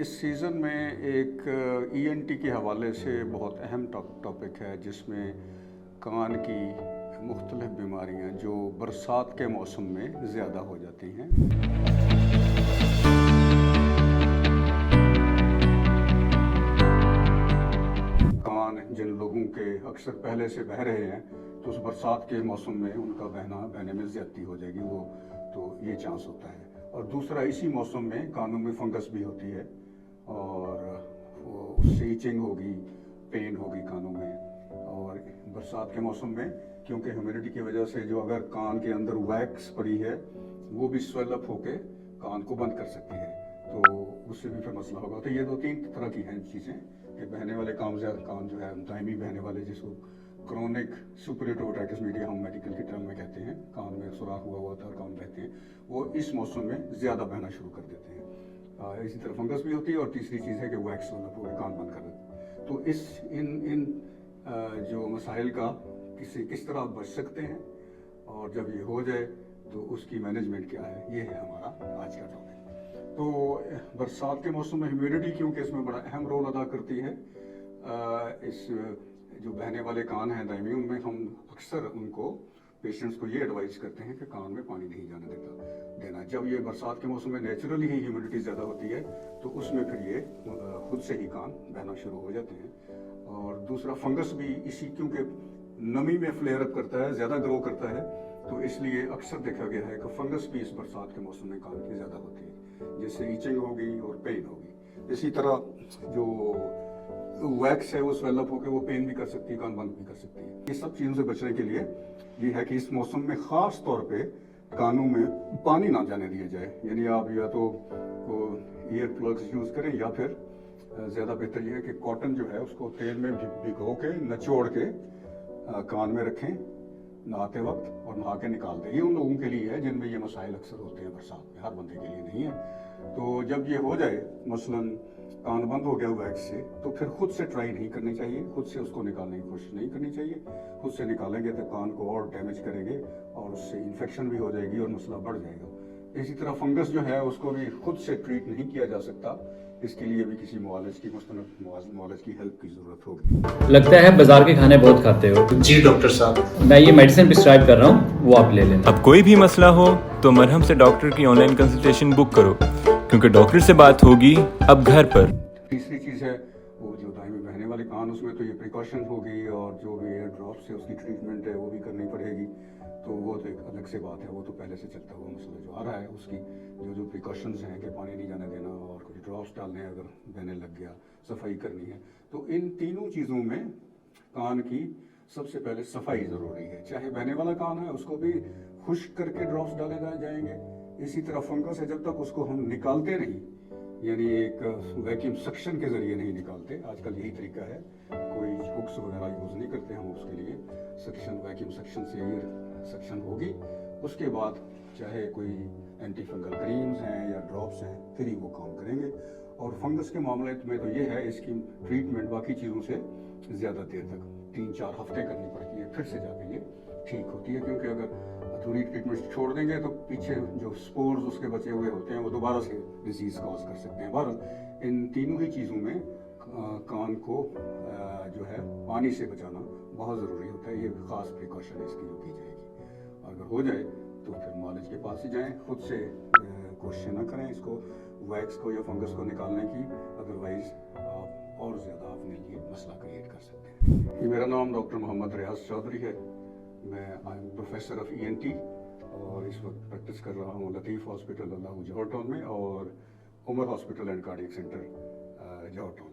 इस सीज़न में एक ENT के हवाले से बहुत अहम टॉपिक है, जिसमें कान की मुख्तलिफ बीमारियां जो बरसात के मौसम में ज़्यादा हो जाती हैं। कान जिन लोगों के अक्सर पहले से बह रहे हैं, तो उस बरसात के मौसम में उनका बहने में ज़्यादती हो जाएगी, वो तो ये चांस होता है। और दूसरा, इसी मौसम में कानों में फंगस भी होती है और उससे इचिंग होगी, पेन होगी कानों में। और बरसात के मौसम में क्योंकि ह्यूमिडिटी की वजह से जो अगर कान के अंदर वैक्स पड़ी है वो भी स्वेल अप होके कान को बंद कर सकती है, तो उससे भी फिर मसला होगा। तो ये दो तीन तरह की हैं चीज़ें कि बहने वाले कान जो है दायमी बहने वाले, जिसको क्रोनिक सुपरेटो ओटाइटिस मीडिया हम मेडिकल की टर्म में कहते हैं, कान में सुराख हुआ होता है और कान बहते हैं, वो इस मौसम में ज़्यादा बहना शुरू कर देते हैं। इसी तरह फंगस भी होती है और तीसरी चीज़ है कि वैक्स वाला पूरे कान बंद कर देते हैं। तो इन जो मसाइल का किस तरह बच सकते हैं और जब ये हो जाए तो उसकी मैनेजमेंट क्या है, ये है हमारा आज का टॉपिक। तो बरसात के मौसम में ह्यूमिडिटी क्योंकि इसमें बड़ा अहम रोल अदा करती है, इस जो बहने वाले कान हैं दायमी, उनमें हम अक्सर उनको पेशेंट्स को ये एडवाइस करते हैं कि कान में पानी नहीं जाने देना। जब ये बरसात के मौसम में नेचुरली ही ह्यूमिडिटी ज़्यादा होती है तो उसमें फिर ये खुद से ही कान बहना शुरू हो जाते हैं। और दूसरा, फंगस भी इसी क्योंकि नमी में फ्लेयर अप करता है, ज़्यादा ग्रो करता है, तो इसलिए अक्सर देखा गया है कि फंगस भी इस बरसात के मौसम में कान की ज़्यादा होती है, जिससे ईचिंग होगी और पेन होगी। इसी तरह जो वैक्स है वो स्वेल अप होकर वो पेन भी कर सकती है, कान बंद भी कर सकती है। ये सब चीज़ों से बचने के लिए ये है कि इस मौसम में ख़ास तौर पे कानों में पानी ना जाने दिया जाए। यानी आप या तो ईयर प्लग्स यूज़ करें या फिर ज़्यादा बेहतर ये है कि कॉटन जो है उसको तेल में भिगो के निचोड़ के कान में रखें नहाते वक्त और नहा के निकाल दें। ये उन लोगों के लिए है जिनमें ये मसाइल अक्सर होते हैं बरसात में, हर बंदे के लिए नहीं है। तो जब ये हो जाए, मसलन कान बंद हो गया वैक्स से, तो फिर खुद से ट्राई नहीं करनी चाहिए, खुद से उसको निकालने की कोशिश नहीं करनी चाहिए। खुद से निकालेंगे तो कान को और डैमेज करेंगे और उससे इन्फेक्शन भी हो जाएगी और मसला बढ़ जाएगा। इसी तरह फंगस जो है उसको भी खुद से ट्रीट नहीं किया जा सकता, इसके लिए भी किसी मुआलिज की हेल्प की ज़रूरत होगी। लगता है बाजार के खाने बहुत खाते हो। जी डॉक्टर साहब, मैं ये मेडिसिन प्रिस्क्राइब कर रहा हूँ, वो आप ले लेना। अब कोई भी मसला हो तो मरहम से डॉक्टर की ऑनलाइन कंसल्टेशन बुक करो, क्योंकि डॉक्टर से बात होगी अब घर पर। तीसरी चीज़ है वो जो दायमी बहने वाले कान, उसमें तो ये प्रिकॉशन होगी और जो भी एयर ड्रॉप से उसकी ट्रीटमेंट है वो भी करनी पड़ेगी। तो वो तो एक अलग से बात है, वो तो पहले से चलता हुआ मसला जो आ रहा है, उसकी जो प्रिकॉशंस हैं कि पानी नहीं जाने देना और कुछ ड्रॉप्स डालने हैं अगर बहने लग गया, सफाई करनी है। तो इन तीनों चीज़ों में कान की सबसे पहले सफाई ज़रूरी है। चाहे बहने वाला कान है उसको भी खुश्क करके ड्रॉप्स डाले जाएंगे। इसी तरह फंगस है, जब तक उसको हम निकालते नहीं, यानी एक वैक्यूम सक्शन के ज़रिए नहीं निकालते, आजकल यही तरीका है, कोई हुक्स वगैरह यूज़ नहीं करते हम उसके लिए, वैक्यूम सक्शन से ईयर सक्शन होगी। उसके बाद चाहे कोई एंटी फंगल क्रीम्स हैं या ड्रॉप्स हैं, फिर ही वो काम करेंगे। और फंगस के मामले में तो ये है, इसकी ट्रीटमेंट बाकी चीज़ों से ज़्यादा देर तक 3-4 हफ्ते करनी पड़ती है, फिर से जाके ये ठीक होती है। क्योंकि अगर अधूरी ट्रीटमेंट छोड़ देंगे तो पीछे जो स्पोर्स उसके बचे हुए होते हैं वो दोबारा से डिजीज़ कॉज कर सकते हैं। बहरहाल इन तीनों ही चीज़ों में कान को जो है पानी से बचाना बहुत ज़रूरी होता है। ये ख़ास प्रिकॉशन है इसकी जो की जाएगी। अगर हो जाए तो फिर मुआलिज के पास ही जाएं, खुद से कोशिश ना करें इसको वैक्स को या फंगस को निकालने की, अदरवाइज आप और ज़्यादा अपने लिए मसला क्रिएट कर सकते हैं। मेरा नाम डॉक्टर मोहम्मद रियाज चौधरी है। मैं I am professor of ENT और इस वक्त प्रैक्टिस कर रहा हूँ लतीफ़ हॉस्पिटल अल्लाह जौहर टाउन में और Umar Hospital and Cardiac Center Johar town.